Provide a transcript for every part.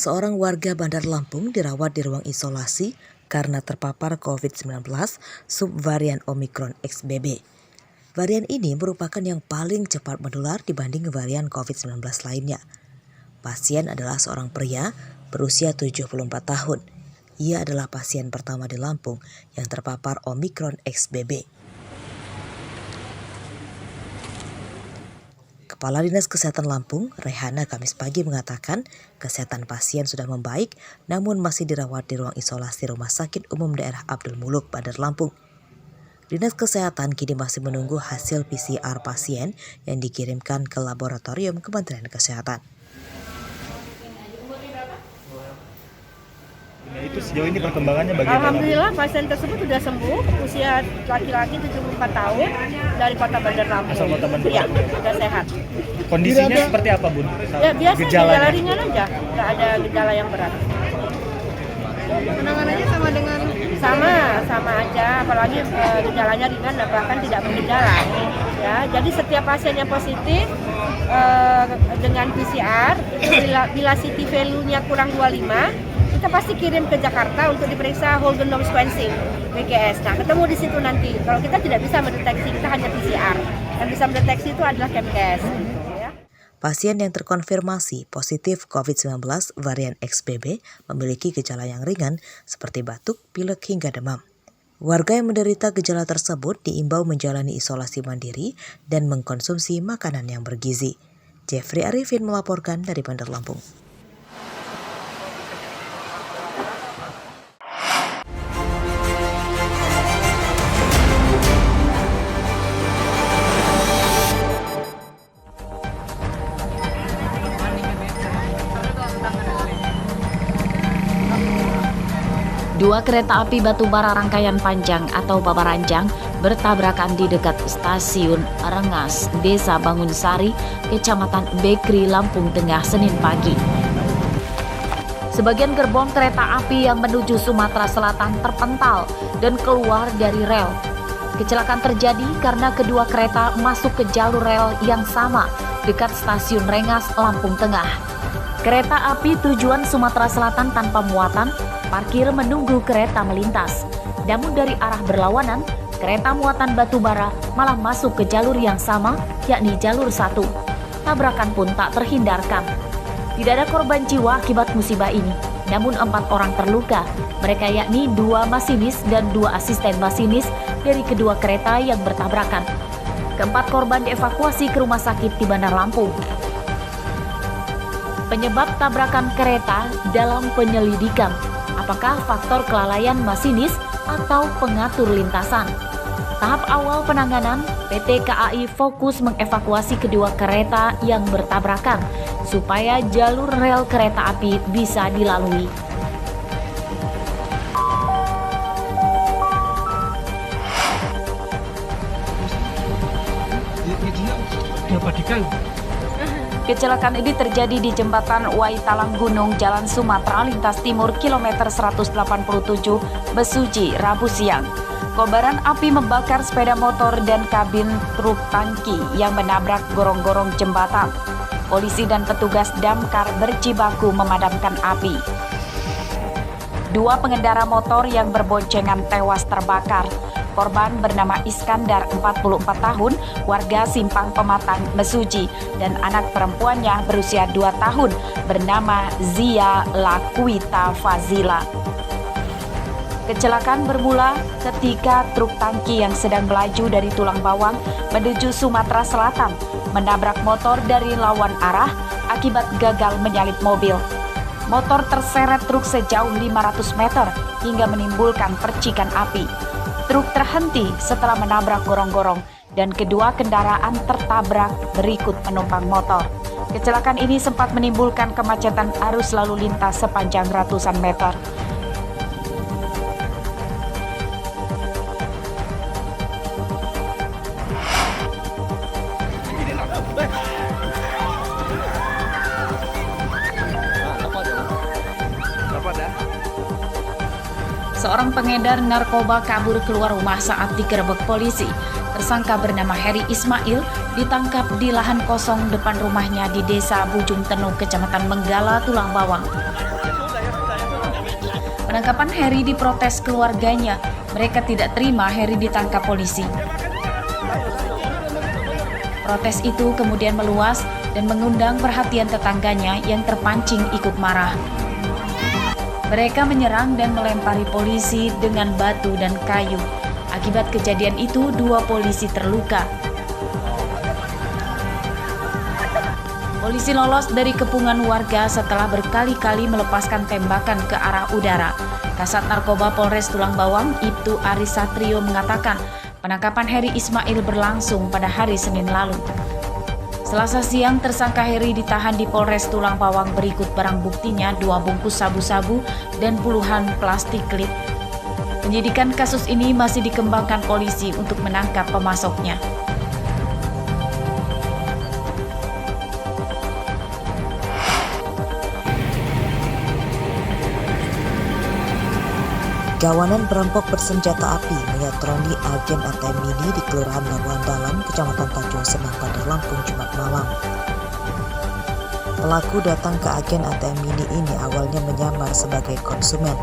Seorang warga Bandar Lampung dirawat di ruang isolasi karena terpapar COVID-19 subvarian Omicron XBB. Varian ini merupakan yang paling cepat menular dibanding varian COVID-19 lainnya. Pasien adalah seorang pria berusia 74 tahun. Ia adalah pasien pertama di Lampung yang terpapar Omicron XBB. Kepala Dinas Kesehatan Lampung, Rehana, Kamis pagi mengatakan kesehatan pasien sudah membaik namun masih dirawat di ruang isolasi Rumah Sakit Umum Daerah Abdul Muluk, Bandar Lampung. Dinas Kesehatan kini masih menunggu hasil PCR pasien yang dikirimkan ke laboratorium Kementerian Kesehatan. Itu sejauh ini perkembangannya bagaimana? Alhamdulillah pasien tersebut sudah sembuh, usia laki-laki 74 tahun dari Kota Bandar Lampung. Asal Kota Bandar Ya, Lampung. sudah sehat. Kondisinya seperti apa, Bun? Ya biasa Gejalanya? gejala ringan aja, nggak ada gejala yang berat. Penanganannya sama dengan Sama aja, apalagi gejalanya ringan dan bahkan tidak bergejala. Ya, jadi setiap pasien yang positif dengan PCR itu bila CT value-nya kurang 25, kita pasti kirim ke Jakarta untuk diperiksa whole genome sequencing (WGS). Nah, ketemu di situ nanti. Kalau kita tidak bisa mendeteksi, kita hanya PCR. Yang bisa mendeteksi itu adalah Chemcast. Ya. Pasien yang terkonfirmasi positif COVID-19 varian XBB memiliki gejala yang ringan seperti batuk, pilek hingga demam. Warga yang menderita gejala tersebut diimbau menjalani isolasi mandiri dan mengkonsumsi makanan yang bergizi. Jeffrey Arifin melaporkan dari Bandar Lampung. Dua kereta api batubara rangkaian panjang atau babaranjang bertabrakan di dekat stasiun Rengas, Desa Bangunsari, Kecamatan Bekri, Lampung Tengah, Senin pagi. Sebagian gerbong kereta api yang menuju Sumatera Selatan terpental dan keluar dari rel. Kecelakaan terjadi karena kedua kereta masuk ke jalur rel yang sama dekat stasiun Rengas, Lampung Tengah. Kereta api tujuan Sumatera Selatan tanpa muatan parkir menunggu kereta melintas. Namun dari arah berlawanan, kereta muatan batubara malah masuk ke jalur yang sama, yakni jalur 1. Tabrakan pun tak terhindarkan. Tidak ada korban jiwa akibat musibah ini, namun 4 orang terluka. Mereka yakni 2 masinis dan 2 asisten masinis dari kedua kereta yang bertabrakan. Keempat korban dievakuasi ke rumah sakit di Bandar Lampung. Penyebab tabrakan kereta dalam penyelidikan. Apakah faktor kelalaian masinis atau pengatur lintasan? Tahap awal penanganan, PT KAI fokus mengevakuasi kedua kereta yang bertabrakan supaya jalur rel kereta api bisa dilalui. Kecelakaan ini terjadi di jembatan Waitalang Gunung, Jalan Sumatera lintas timur kilometer 187 Besuji, Rabu siang. Kobaran api membakar sepeda motor dan kabin truk tangki yang menabrak gorong-gorong jembatan. Polisi dan petugas damkar berjibaku memadamkan api. 2 pengendara motor yang berboncengan tewas terbakar. Korban bernama Iskandar, 44 tahun, warga Simpang Pematang, Mesuji, dan anak perempuannya berusia 2 tahun bernama Zia Lakwita Fazila. Kecelakaan bermula ketika truk tangki yang sedang melaju dari Tulang Bawang menuju Sumatera Selatan menabrak motor dari lawan arah akibat gagal menyalip mobil. Motor terseret truk sejauh 500 meter hingga menimbulkan percikan api. Truk terhenti setelah menabrak gorong-gorong dan kedua kendaraan tertabrak berikut penumpang motor. Kecelakaan ini sempat menimbulkan kemacetan arus lalu lintas sepanjang ratusan meter. Seorang pengedar narkoba kabur keluar rumah saat digerebek polisi. Tersangka bernama Heri Ismail ditangkap di lahan kosong depan rumahnya di Desa Bujung Tenung, Kecamatan Menggala, Tulang Bawang. Penangkapan Heri diprotes keluarganya. Mereka tidak terima Heri ditangkap polisi. Protes itu kemudian meluas dan mengundang perhatian tetangganya yang terpancing ikut marah. Mereka menyerang dan melempari polisi dengan batu dan kayu. Akibat kejadian itu, 2 polisi terluka. Polisi lolos dari kepungan warga setelah berkali-kali melepaskan tembakan ke arah udara. Kasat Narkoba Polres Tulang Bawang, Ibtu Aris Satrio mengatakan penangkapan Heri Ismail berlangsung pada hari Senin lalu. Selasa siang, tersangka Heri ditahan di Polres Tulang Bawang berikut barang buktinya 2 bungkus sabu-sabu dan puluhan plastik klip. Penyidikan kasus ini masih dikembangkan polisi untuk menangkap pemasoknya. Kawanan perampok bersenjata api menyatroni agen ATM Mini di Kelurahan Labuan Dalam, Kecamatan Tanjung Senang, Bandar Lampung, Jumat malam. Pelaku datang ke agen ATM Mini ini awalnya menyamar sebagai konsumen.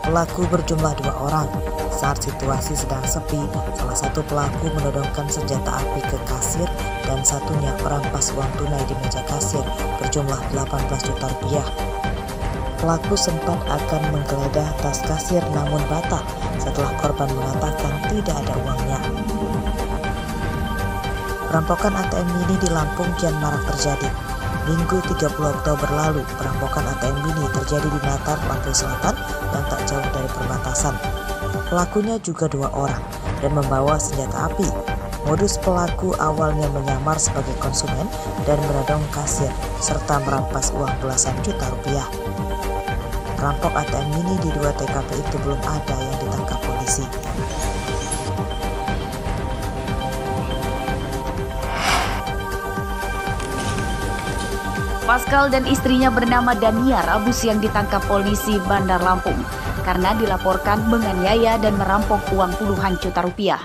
Pelaku berjumlah 2 orang. Saat situasi sedang sepi, salah satu pelaku menodongkan senjata api ke kasir dan satunya merampas uang tunai di meja kasir berjumlah 18 juta rupiah. Pelaku sempat akan menggeledah tas kasir namun batal setelah korban mengatakan tidak ada uangnya. Perampokan ATM Mini di Lampung kian marak terjadi. Minggu 30 Oktober lalu, perampokan ATM Mini terjadi di Natar, Lampung Selatan yang tak jauh dari perbatasan. Pelakunya juga 2 orang dan membawa senjata api. Modus pelaku awalnya menyamar sebagai konsumen dan menodong kasir serta merampas uang belasan juta rupiah. Perampok ATM Mini di 2 TKP itu belum ada yang ditangkap polisi. Pascal dan istrinya bernama Dania Rabu siang ditangkap polisi Bandar Lampung karena dilaporkan menganiaya dan merampok uang puluhan juta rupiah.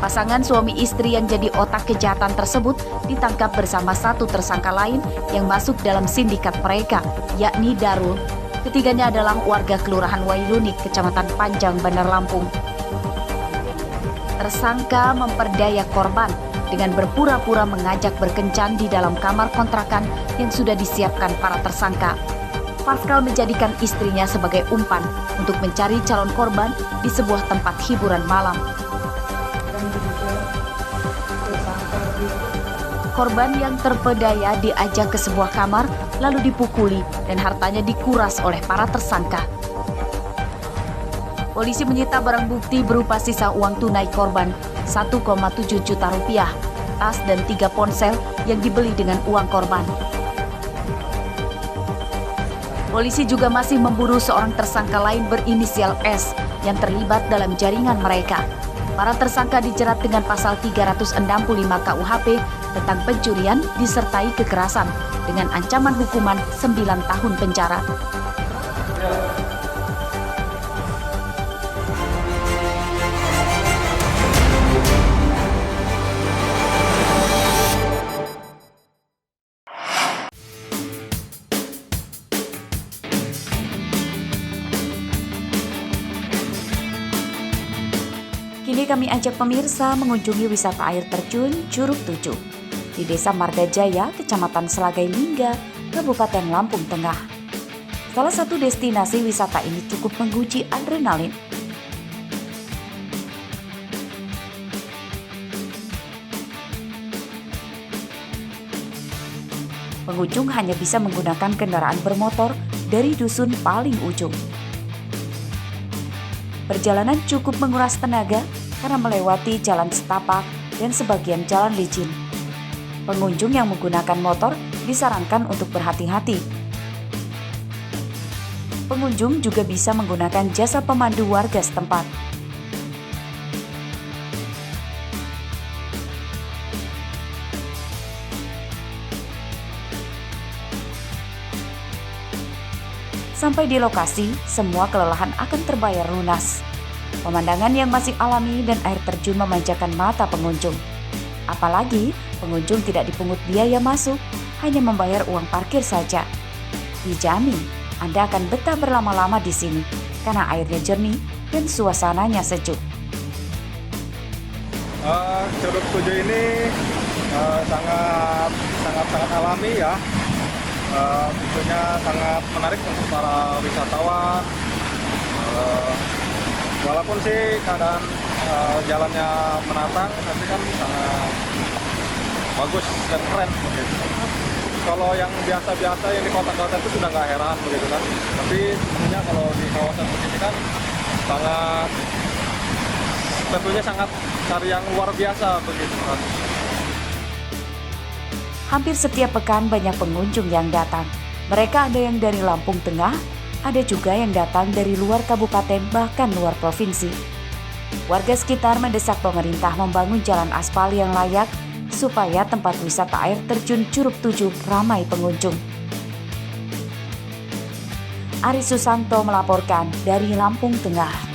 Pasangan suami istri yang jadi otak kejahatan tersebut ditangkap bersama 1 tersangka lain yang masuk dalam sindikat mereka, yakni Darul. Ketiganya adalah warga Kelurahan Wailunik, Kecamatan Panjang, Bandar Lampung. Tersangka memperdaya korban dengan berpura-pura mengajak berkencan di dalam kamar kontrakan yang sudah disiapkan para tersangka. Pascal menjadikan istrinya sebagai umpan untuk mencari calon korban di sebuah tempat hiburan malam. Korban yang terpedaya diajak ke sebuah kamar, lalu dipukuli dan hartanya dikuras oleh para tersangka. Polisi menyita barang bukti berupa sisa uang tunai korban 1,7 juta rupiah, tas dan 3 ponsel yang dibeli dengan uang korban. Polisi juga masih memburu seorang tersangka lain berinisial S yang terlibat dalam jaringan mereka. Para tersangka dijerat dengan pasal 365 KUHP tentang pencurian disertai kekerasan dengan ancaman hukuman 9 tahun penjara. Kini kami ajak pemirsa mengunjungi wisata air terjun Curug Tujuh di Desa Marga Jaya, Kecamatan Selagai Lingga, Kabupaten Lampung Tengah. Salah satu destinasi wisata ini cukup menguji adrenalin. Pengunjung hanya bisa menggunakan kendaraan bermotor dari dusun paling ujung. Perjalanan cukup menguras tenaga karena melewati jalan setapak dan sebagian jalan licin. Pengunjung yang menggunakan motor disarankan untuk berhati-hati. Pengunjung juga bisa menggunakan jasa pemandu warga setempat. Sampai di lokasi, semua kelelahan akan terbayar lunas. Pemandangan yang masih alami dan air terjun memanjakan mata pengunjung. Apalagi, pengunjung tidak dipungut biaya masuk, hanya membayar uang parkir saja. Dijamin, Anda akan betah berlama-lama di sini karena airnya jernih dan suasananya sejuk. Curug Tujuh ini sangat alami ya. Tentunya sangat menarik untuk para wisatawan. Walaupun sih keadaan jalannya menantang, tapi kan sangat bagus dan keren begitu. Kalau yang biasa-biasa yang di kota-kota itu sudah nggak heran begitu kan. Tapi tentunya kalau di kawasan begini kan sangat cari yang luar biasa begitu kan. Hampir setiap pekan banyak pengunjung yang datang. Mereka ada yang dari Lampung Tengah, ada juga yang datang dari luar kabupaten bahkan luar provinsi. Warga sekitar mendesak pemerintah membangun jalan aspal yang layak supaya tempat wisata air terjun Curug Tujuh ramai pengunjung. Ari Susanto melaporkan dari Lampung Tengah.